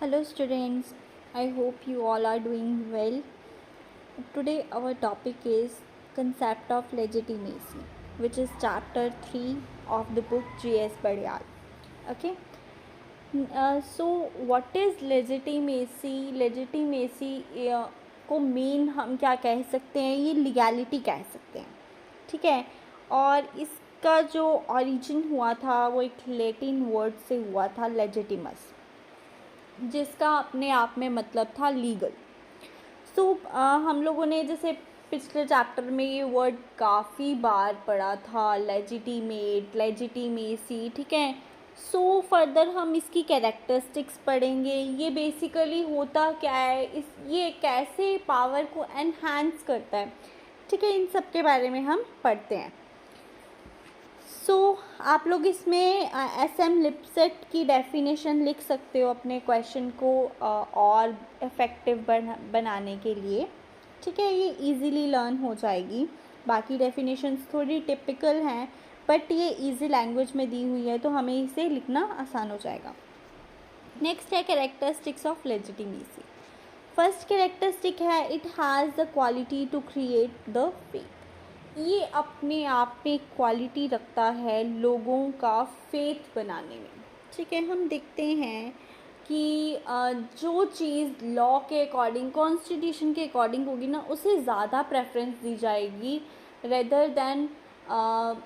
Hello students, I hope you all are doing well. Today our topic is concept of legitimacy, which is chapter 3 of the book G.S. Badyal. Okay. So what is legitimacy? Legitimacy को main हम क्या कह सकते हैं, ये legality कह सकते हैं. ठीक है. और इसका जो ओरिजिन हुआ था वो एक लैटिन वर्ड से हुआ था, लेजिटिमस, जिसका अपने आप में मतलब था लीगल. सो हम लोगों ने जैसे पिछले चैप्टर में ये वर्ड काफ़ी बार पढ़ा था, लेजिटिमेट, लेजिटिमेसी. ठीक है. सो फर्दर हम इसकी कैरेक्टरिस्टिक्स पढ़ेंगे. ये बेसिकली होता क्या है, ये कैसे पावर को एनहांस करता है. ठीक है. इन सब के बारे में हम पढ़ते हैं. आप लोग इसमें एस.एम. लिपसेट की डेफिनेशन लिख सकते हो अपने क्वेश्चन को और इफ़ेक्टिव बनाने के लिए. ठीक है. ये इजीली लर्न हो जाएगी. बाकी डेफिनेशंस थोड़ी टिपिकल हैं, बट ये इजी लैंग्वेज में दी हुई है तो हमें इसे लिखना आसान हो जाएगा. नेक्स्ट है characteristics of legitimacy. First characteristic है, it has the quality to create the faith. ये अपने आप में क्वालिटी रखता है लोगों का फेथ बनाने में. ठीक है. हम देखते हैं कि जो चीज़ लॉ के अकॉर्डिंग, कॉन्स्टिट्यूशन के अकॉर्डिंग होगी ना, उसे ज़्यादा प्रेफरेंस दी जाएगी रेदर देन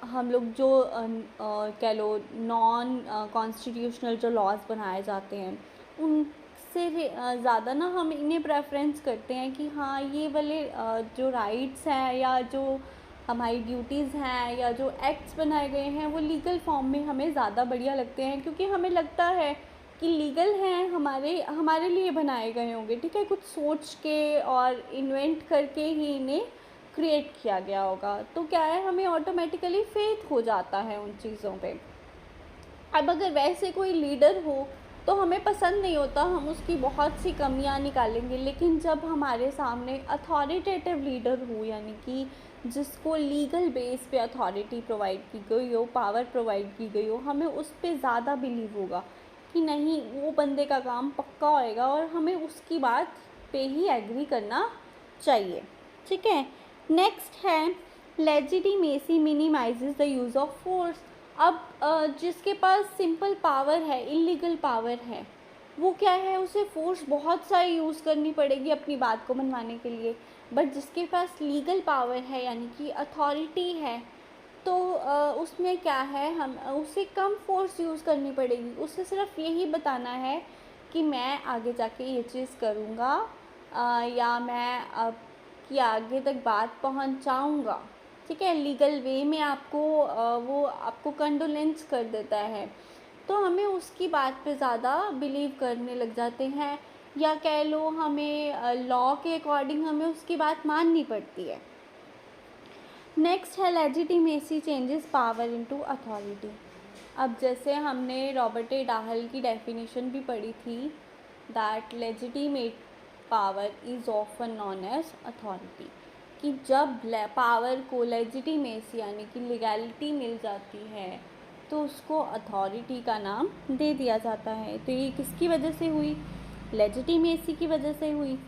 हम लोग जो कह लो नॉन कॉन्स्टिट्यूशनल जो लॉज बनाए जाते हैं उनसे ज़्यादा ना हम इन्हें प्रेफरेंस करते हैं कि हाँ ये वाले जो राइट्स हैं या जो हमारी ड्यूटीज़ हैं या जो एक्ट्स बनाए गए हैं वो लीगल फॉर्म में हमें ज़्यादा बढ़िया लगते हैं, क्योंकि हमें लगता है कि लीगल हैं, हमारे लिए बनाए गए होंगे. ठीक है. कुछ सोच के और इन्वेंट करके ही इन्हें क्रिएट किया गया होगा. तो क्या है, हमें ऑटोमेटिकली फेथ हो जाता है उन चीज़ों पे. अब अगर वैसे कोई लीडर हो तो हमें पसंद नहीं होता, हम उसकी बहुत सी कमियां निकालेंगे. लेकिन जब हमारे सामने अथॉरिटेटिव लीडर हो, यानी कि जिसको लीगल बेस पे अथॉरिटी प्रोवाइड की गई हो, पावर प्रोवाइड की गई हो, हमें उस पर ज़्यादा बिलीव होगा कि नहीं वो बंदे का काम पक्का होएगा और हमें उसकी बात पे ही एग्री करना चाहिए. ठीक है. नेक्स्ट है, legitimacy minimises the use of force. अब जिसके पास सिंपल पावर है, इलीगल पावर है, वो क्या है, उसे फोर्स बहुत सारी यूज़ करनी पड़ेगी अपनी बात को मनवाने के लिए. बट जिसके पास लीगल पावर है, यानी कि अथॉरिटी है, तो उसमें क्या है, हम उसे कम फोर्स यूज़ करनी पड़ेगी. उसे सिर्फ यही बताना है कि मैं आगे जाके ये चीज़ करूँगा या मैं कि आगे तक बात पहुँचाऊँगा. ठीक है. लीगल वे में आपको वो आपको कंडोलेंस कर देता है, तो हमें उसकी बात पे ज़्यादा बिलीव करने लग जाते हैं, या कह लो हमें लॉ के अकॉर्डिंग हमें उसकी बात माननी पड़ती है. नेक्स्ट है, legitimacy changes power into authority. अब जैसे हमने रॉबर्ट ए डाहल की डेफिनेशन भी पढ़ी थी, that legitimate power is often known as authority, कि जब पावर को लेजिटिमेसी यानी कि लीगैलिटी मिल जाती है तो उसको अथॉरिटी का नाम दे दिया जाता है. तो ये किसकी वजह से हुई, लेजिटिमेसी की वजह से हुई.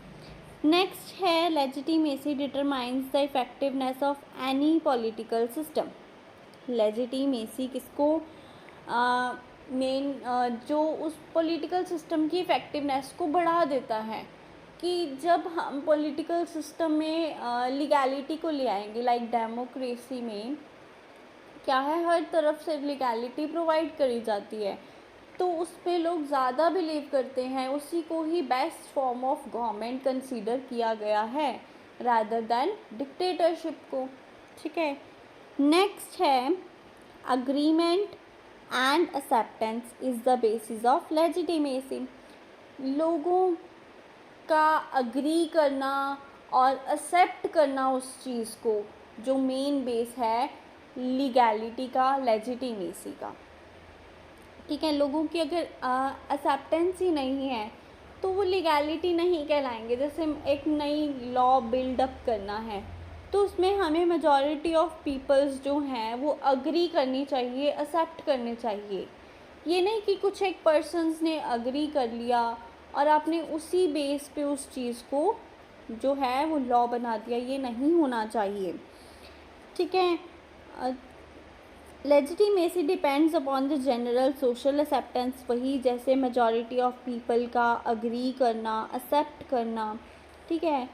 नेक्स्ट है, legitimacy determines the effectiveness of any political system. Legitimacy किसको मेन जो उस पॉलिटिकल सिस्टम की इफ़ेक्टिवनेस को बढ़ा देता है, कि जब हम पॉलिटिकल सिस्टम में लीगैलिटी को ले आएंगे, लाइक डेमोक्रेसी में क्या है, हर तरफ से लीगैलिटी प्रोवाइड करी जाती है, तो उस पर लोग ज़्यादा बिलीव करते हैं, उसी को ही best form of government consider किया गया है रादर दैन डिक्टेटरशिप को. ठीक है. नेक्स्ट है, agreement and acceptance is the basis of legitimacy. लोगों का अग्री करना और एक्सेप्ट करना उस चीज़ को, जो मेन बेस है लीगैलिटी का, लेजिटिमेसी का. ठीक है. लोगों की अगर एक्सेप्टेंस ही नहीं है तो वो लीगैलिटी नहीं कहलाएंगे. जैसे एक नई लॉ बिल्डअप करना है तो उसमें हमें मेजॉरिटी ऑफ पीपल्स जो हैं वो अग्री करनी चाहिए, एक्सेप्ट करने चाहिए. ये नहीं कि कुछ एक पर्सन्स ने अग्री कर लिया और आपने उसी बेस पे उस चीज़ को जो है वो लॉ बना दिया। ये नहीं होना चाहिए, ठीक है। Legitimacy depends upon the general social acceptance, वही जैसे मेजॉरिटी ऑफ पीपल का अग्री करना, एक्सेप्ट करना, ठीक है।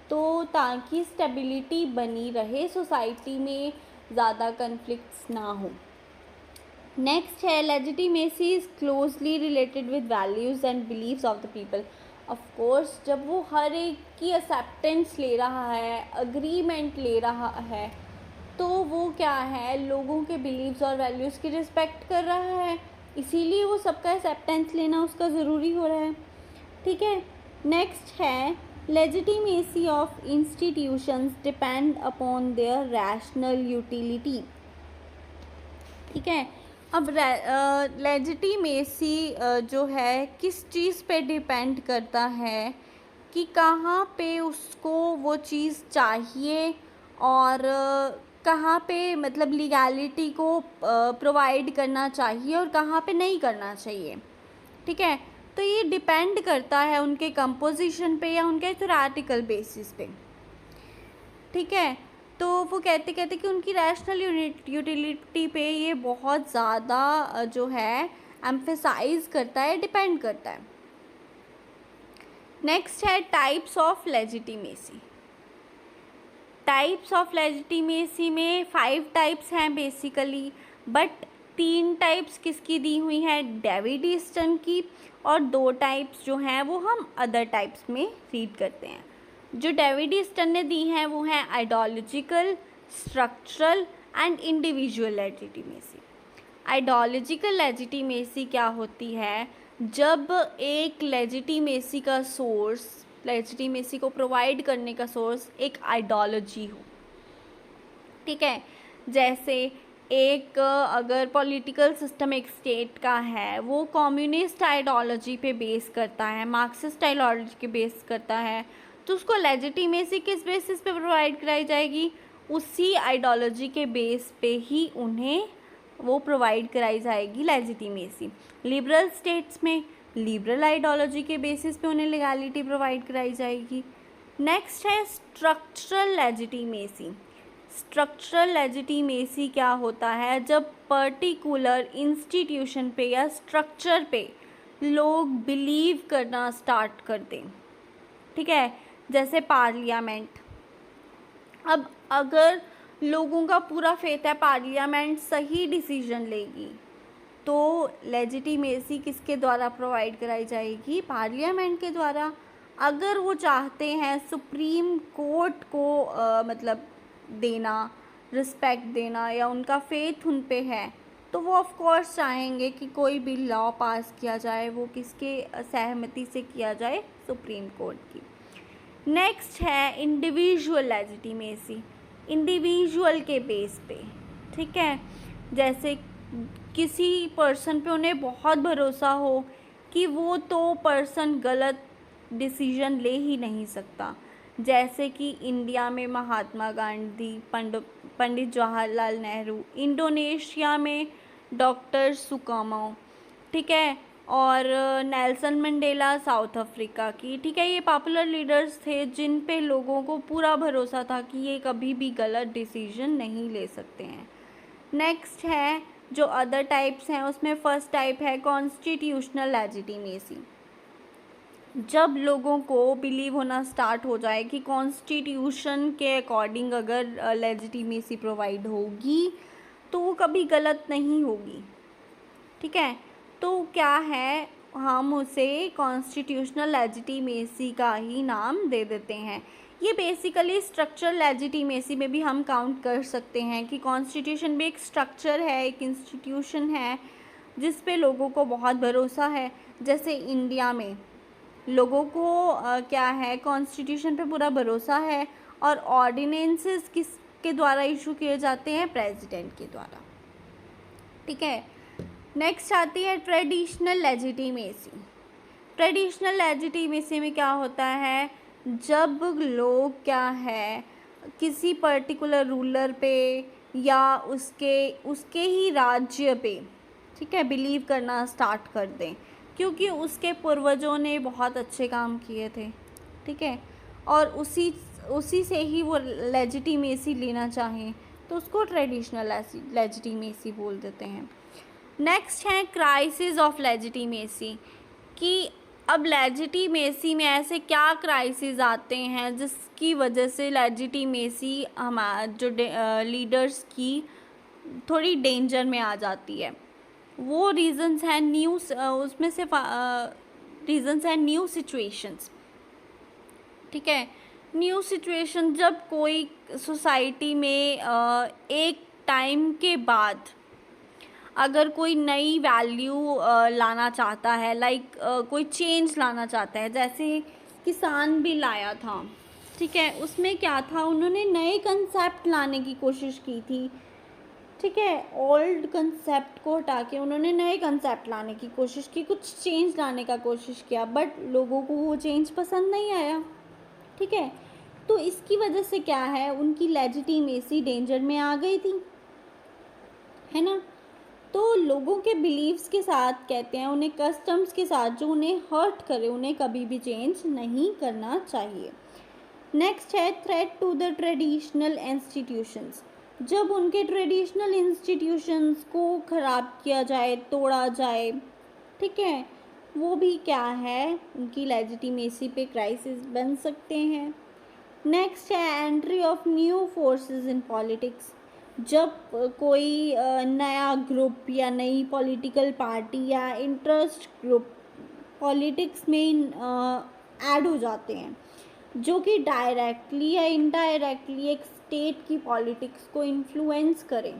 तो ताकि स्टेबिलिटी बनी रहे सोसाइटी में, ज़्यादा कन्फ्लिक्ट्स ना हो। नेक्स्ट है legitimacy is closely related with values and beliefs of the people. Of course जब वो हर एक की एक्सेप्टेंस ले रहा है, अग्रीमेंट ले रहा है, तो वो क्या है, लोगों के बिलीव्स और वैल्यूज़ की रिस्पेक्ट कर रहा है, इसीलिए वो सबका एक्सेप्टेंस लेना उसका ज़रूरी हो रहा है, ठीक है। नेक्स्ट है legitimacy of institutions depend upon their rational utility, ठीक है। अब लेजिटिमेसी जो है किस चीज़ पे डिपेंड करता है कि कहाँ पे उसको वो चीज़ चाहिए और कहाँ पे मतलब लीगैलिटी को प्रोवाइड करना चाहिए और कहाँ पे नहीं करना चाहिए, ठीक है। तो ये डिपेंड करता है उनके कंपोजिशन पे या उनके थ्योरेटिकल बेसिस पे, ठीक है। तो वो कहते कि उनकी रैशनल यूटिलिटी पे ये बहुत ज़्यादा जो है एम्फेसाइज करता है, डिपेंड करता है। नेक्स्ट है types of legitimacy. Types of legitimacy में 5 टाइप्स हैं बेसिकली, बट 3 टाइप्स किसकी दी हुई है, डेविड ईस्टन की, और 2 टाइप्स जो हैं वो हम अदर टाइप्स में रीड करते हैं। जो डेविड ईस्टन ने दी हैं वो हैं ideological, structural and individual legitimacy. Ideological legitimacy क्या होती है, जब एक लेजिटिमेसी का सोर्स, लेजिटिमेसी को प्रोवाइड करने का सोर्स एक आइडियोलॉजी हो, ठीक है। जैसे एक अगर पॉलिटिकल सिस्टम एक स्टेट का है, वो कम्युनिस्ट आइडियोलॉजी पे बेस करता है, मार्क्सिस्ट आइडियोलॉजी के बेस करता है, तो उसको लेजिटिमेसी किस बेसिस पे प्रोवाइड कराई जाएगी, उसी आइडियोलॉजी के बेस पे ही उन्हें वो प्रोवाइड कराई जाएगी लेजिटिमेसी। लिबरल स्टेट्स में लिबरल आइडियोलॉजी के बेसिस पे उन्हें लीगैलिटी प्रोवाइड कराई जाएगी। नेक्स्ट है स्ट्रक्चरल लेजिटिमेसी। स्ट्रक्चरल लेजिटिमेसी क्या होता है, जब पर्टिकुलर इंस्टीट्यूशन पे या स्ट्रक्चर पे लोग बिलीव करना स्टार्ट कर दें, ठीक है। जैसे पार्लियामेंट, अब अगर लोगों का पूरा फेथ है पार्लियामेंट सही डिसीजन लेगी, तो लेजिटिमेसी किसके द्वारा प्रोवाइड कराई जाएगी, पार्लियामेंट के द्वारा। अगर वो चाहते हैं सुप्रीम कोर्ट को मतलब देना, रिस्पेक्ट देना, या उनका फेथ उन पे है, तो वो ऑफ कोर्स चाहेंगे कि कोई भी लॉ पास किया जाए, वो किसके सहमति से किया जाए, सुप्रीम कोर्ट की। नेक्स्ट है इंडिविजुअल लेजिटिमेसी, इंडिविजुअल के बेस पे, ठीक है। जैसे किसी पर्सन पे उन्हें बहुत भरोसा हो कि वो तो पर्सन गलत डिसीजन ले ही नहीं सकता, जैसे कि इंडिया में महात्मा गांधी, पंडित जवाहरलाल नेहरू, इंडोनेशिया में डॉक्टर सुकार्नो, ठीक है, और नेल्सन मंडेला साउथ अफ्रीका की, ठीक है। ये पॉपुलर लीडर्स थे जिन पे लोगों को पूरा भरोसा था कि ये कभी भी गलत डिसीजन नहीं ले सकते हैं। नेक्स्ट है जो अदर टाइप्स हैं, उसमें फर्स्ट टाइप है कॉन्स्टिट्यूशनल लेजिटिमेसी। जब लोगों को बिलीव होना स्टार्ट हो जाए कि कॉन्स्टिट्यूशन के अकॉर्डिंग अगर लेजिटिमेसी प्रोवाइड होगी तो वो कभी गलत नहीं होगी, ठीक है। तो क्या है, हम उसे कॉन्स्टिट्यूशनल लेजिटिमेसी का ही नाम दे देते हैं। ये बेसिकली स्ट्रक्चरल लेजिटिमेसी में भी हम काउंट कर सकते हैं कि कॉन्स्टिट्यूशन भी एक स्ट्रक्चर है, एक इंस्टीट्यूशन है जिस पे लोगों को बहुत भरोसा है। जैसे इंडिया में लोगों को क्या है, कॉन्स्टिट्यूशन पे पूरा भरोसा है, और ऑर्डिनेंसेस किसके द्वारा इशू किए जाते हैं, प्रेसिडेंट के द्वारा, ठीक है। नेक्स्ट आती है ट्रेडिशनल लेजिटिमेसी। ट्रेडिशनल लेजिटिमेसी में क्या होता है, जब लोग क्या है किसी पर्टिकुलर रूलर पे या उसके ही राज्य पे, ठीक है, बिलीव करना स्टार्ट कर दें। क्योंकि उसके पूर्वजों ने बहुत अच्छे काम किए थे, ठीक है, और उसी से ही वो लेजिटिमेसी लेना चाहें तो उसको ट्रेडिशनल लेजिटिमेसी बोल देते हैं। नेक्स्ट है क्राइसिस ऑफ लेजिटिमेसी, कि अब लेजिटिमेसी में ऐसे क्या क्राइसिस आते हैं जिसकी वजह से लेजिटिमेसी जो लीडर्स की थोड़ी डेंजर में आ जाती है। वो रीजंस हैं उसमें से रीजंस हैं न्यू सिचुएशंस, ठीक है। न्यू सिचुएशन, जब कोई सोसाइटी में एक टाइम के बाद अगर कोई नई वैल्यू लाना चाहता है, लाइक कोई चेंज लाना चाहता है, जैसे किसान बिल आया था, ठीक है, उसमें क्या था, उन्होंने नए कंसेप्ट लाने की कोशिश की थी, ठीक है, ओल्ड कंसेप्ट को हटा के उन्होंने नए कंसेप्ट लाने की कोशिश की, कुछ चेंज लाने का कोशिश किया, बट लोगों को वो चेंज पसंद नहीं आया, ठीक है। तो इसकी वजह से क्या है, उनकी लेजिटिमेसी डेंजर में आ गई थी, है ना। तो लोगों के बिलीव्स के साथ, कहते हैं उन्हें कस्टम्स के साथ जो उन्हें हर्ट करे, उन्हें कभी भी चेंज नहीं करना चाहिए। नेक्स्ट है threat to the traditional institutions, जब उनके ट्रेडिशनल इंस्टीट्यूशंस को ख़राब किया जाए, तोड़ा जाए, ठीक है, वो भी क्या है, उनकी लेजिटिमेसी पे क्राइसिस बन सकते हैं। नेक्स्ट है entry of new forces in politics, जब कोई नया ग्रुप या नई पॉलिटिकल पार्टी या इंटरेस्ट ग्रुप पॉलिटिक्स में ऐड हो जाते हैं, जो कि डायरेक्टली या इनडायरेक्टली एक स्टेट की पॉलिटिक्स को इन्फ्लुएंस करें,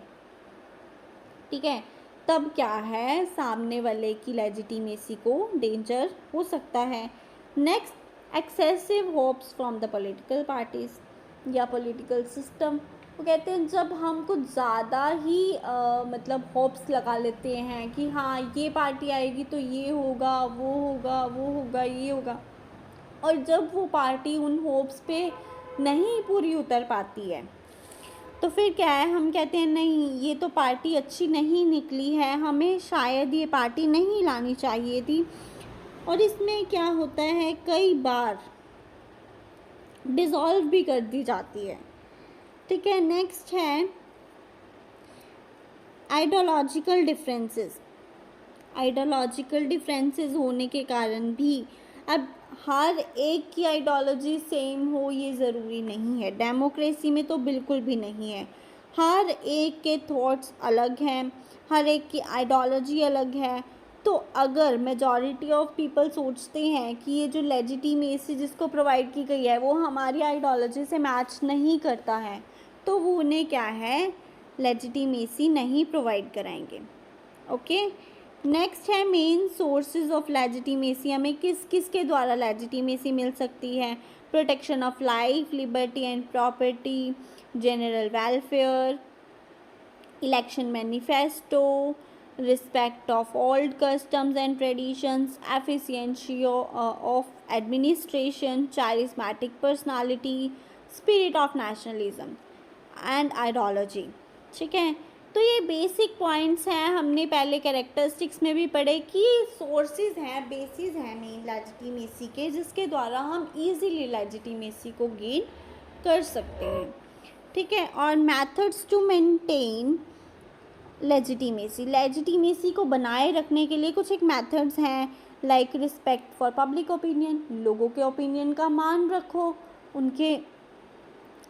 ठीक है, तब क्या है, सामने वाले की लेजिटिमेसी को डेंजर हो सकता है। Next excessive hopes from the political parties या पॉलिटिकल सिस्टम, वो कहते हैं जब हम कुछ ज़्यादा ही मतलब होप्स लगा लेते हैं कि हाँ ये पार्टी आएगी तो ये होगा, वो होगा, वो होगा, ये होगा, और जब वो पार्टी उन होप्स पे नहीं पूरी उतर पाती है तो फिर क्या है, हम कहते हैं नहीं ये तो पार्टी अच्छी नहीं निकली है, हमें शायद ये पार्टी नहीं लानी चाहिए थी, और इसमें क्या होता है, कई बार डिसॉल्व भी कर दी जाती है, ठीक है। नेक्स्ट है आइडियोलॉजिकल डिफरेंसेस, आइडियोलॉजिकल डिफरेंसेस होने के कारण भी, अब हर एक की आइडियोलॉजी सेम हो ये ज़रूरी नहीं है, डेमोक्रेसी में तो बिल्कुल भी नहीं है, हर एक के थॉट्स अलग हैं, हर एक की आइडियोलॉजी अलग है। तो अगर मेजॉरिटी ऑफ पीपल सोचते हैं कि ये जो लेजिटिमेसी जिसको प्रोवाइड की गई है वो हमारी आइडियोलॉजी से मैच नहीं करता है, तो वो उन्हें क्या है, लेजिटिमेसी नहीं प्रोवाइड कराएंगे, ओके। नेक्स्ट है मेन सोर्सेज ऑफ लेजिटिमेसी, हमें किस किस के द्वारा लेजिटिमेसी मिल सकती है, protection of life, liberty and property, general welfare, election manifesto, respect of old customs and traditions, efficiency of administration, charismatic personality, spirit of nationalism and ideology, ठीक है। तो ये बेसिक पॉइंट्स हैं, हमने पहले कैरेक्टरिस्टिक्स में भी पढ़े कि सोर्सेज हैं, बेसिस हैं मेन लेजिटिमेसी के, जिसके द्वारा हम इजीली लेजिटिमेसी को गेन कर सकते हैं, ठीक है। और methods to maintain legitimacy, legitimacy को बनाए रखने के लिए कुछ एक मेथड्स हैं, like respect for public opinion, लोगों के ओपिनियन का मान रखो, उनके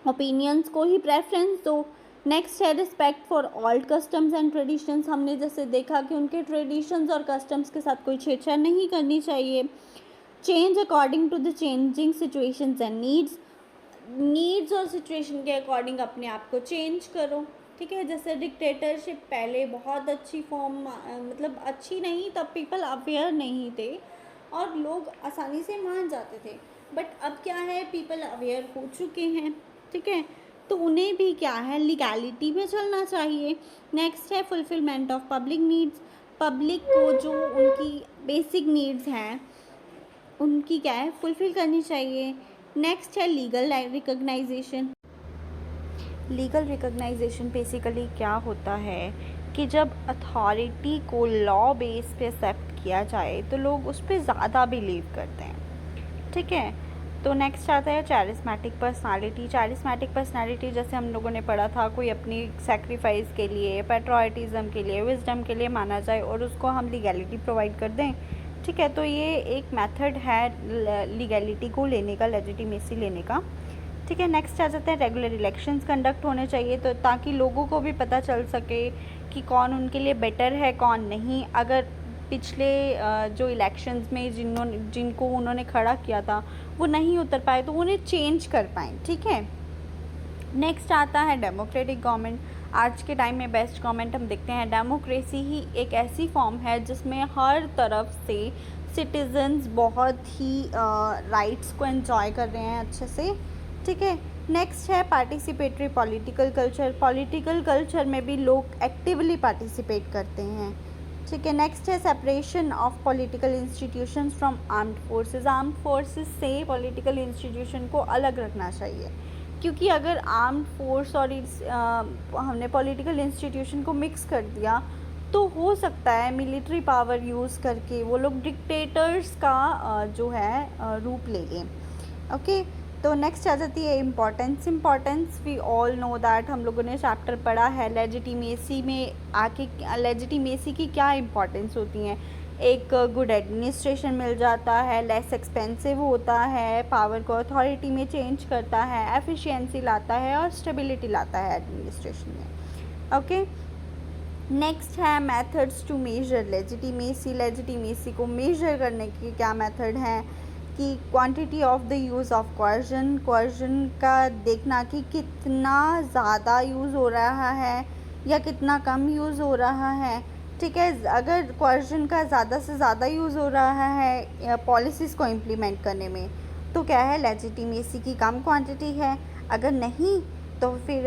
ओपिनियंस को ही प्रेफरेंस दो। नेक्स्ट है respect for old customs and traditions, हमने जैसे देखा कि उनके ट्रेडिशंस और कस्टम्स के साथ कोई छेड़छाड़ नहीं करनी चाहिए। Change according to the changing situations and needs और सिचुएशन के अकॉर्डिंग अपने आप को चेंज करो, ठीक है। जैसे डिक्टेटरशिप पहले बहुत अच्छी फॉर्म, मतलब अच्छी नहीं, तब पीपल अवेयर नहीं थे और लोग आसानी से मान जाते थे, बट अब क्या है, पीपल अवेयर हो चुके हैं, ठीक है, तो उन्हें भी क्या है, लीगैलिटी में चलना चाहिए। नेक्स्ट है fulfilment of public needs, public को जो उनकी बेसिक नीड्स हैं उनकी क्या है, फुलफिल करनी चाहिए। नेक्स्ट है legal recognization, legal recognization basically क्या होता है कि जब अथॉरिटी को लॉ बेस पे एक्सेप्ट किया जाए तो लोग उस पर ज़्यादा बिलीव करते हैं, ठीक है। तो नेक्स्ट आता है चैरिस्मेटिक पर्सनालिटी। चैरिस्मेटिक पर्सनालिटी जैसे हम लोगों ने पढ़ा था, कोई अपनी सेक्रीफाइस के लिए, पैट्रियटिज्म के लिए, विजडम के लिए माना जाए और उसको हम लीगैलिटी प्रोवाइड कर दें, ठीक है। तो ये एक मेथड है लीगैलिटी को लेने का, लेजिटिमेसी लेने का, ठीक है। नेक्स्ट आ जाता है रेगुलर इलेक्शंस कंडक्ट होने चाहिए, तो ताकि लोगों को भी पता चल सके कि कौन उनके लिए बेटर है कौन नहीं। अगर पिछले जो इलेक्शंस में जिनको उन्होंने खड़ा किया था वो नहीं उतर पाए तो उन्हें चेंज कर पाएँ, ठीक है। नेक्स्ट आता है डेमोक्रेटिक गवर्नमेंट। आज के टाइम में बेस्ट गवर्नमेंट हम देखते हैं डेमोक्रेसी ही एक ऐसी फॉर्म है जिसमें हर तरफ से सिटीजन्स बहुत ही राइट्स को एंजॉय कर रहे हैं अच्छे से, ठीक है। नेक्स्ट है participatory political culture. Political culture में भी लोग एक्टिवली पार्टिसिपेट करते हैं, ठीक है। नेक्स्ट है separation of political institutions from armed forces. Armed forces से पॉलिटिकल इंस्टीट्यूशन को अलग रखना चाहिए, क्योंकि अगर आर्म्ड फोर्स और हमने पॉलिटिकल इंस्टीट्यूशन को मिक्स कर दिया तो हो सकता है मिलिट्री पावर यूज़ करके वो लोग डिक्टेटर्स का जो है रूप ले लें, ओके। तो नेक्स्ट आ जाती है importance. Importance we all know that, हम लोगों ने चैप्टर पढ़ा है लेजिटिमेसी में आके लेजिटिमेसी की क्या इम्पोर्टेंस होती हैं। एक गुड एडमिनिस्ट्रेशन मिल जाता है, लेस एक्सपेंसिव होता है, पावर को अथॉरिटी में चेंज करता है, एफिशिएंसी लाता है और स्टेबिलिटी लाता है एडमिनिस्ट्रेशन में, ओके। नेक्स्ट है methods to measure legitimacy. Legitimacy को मेजर करने के क्या मेथड हैं कि quantity of the use of coercion. Coercion का देखना कि कितना ज़्यादा यूज़ हो रहा है या कितना कम यूज़ हो रहा है, ठीक है। अगर क्वर्जन का ज़्यादा से ज़्यादा यूज़ हो रहा है पॉलिसीज़ को इम्प्लीमेंट करने में तो क्या है, लेजिटिमेसी की कम क्वांटिटी है। अगर नहीं तो फिर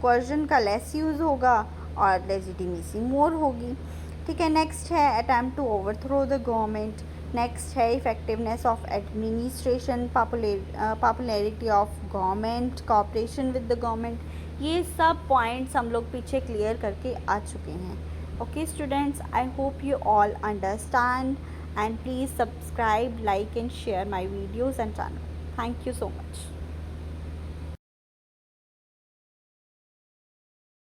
क्वर्जन का लेस यूज़ होगा और लेजिटिमेसी मोर होगी, ठीक है। नेक्स्ट है attempt to overthrow the government. Next है effectiveness of administration, popularity of government, cooperation with the government. ये सब पॉइंट्स हम लोग पीछे क्लियर करके आ चुके हैं, okay students, I hope you all understand and please subscribe, like and share my videos and channel. Thank you so much.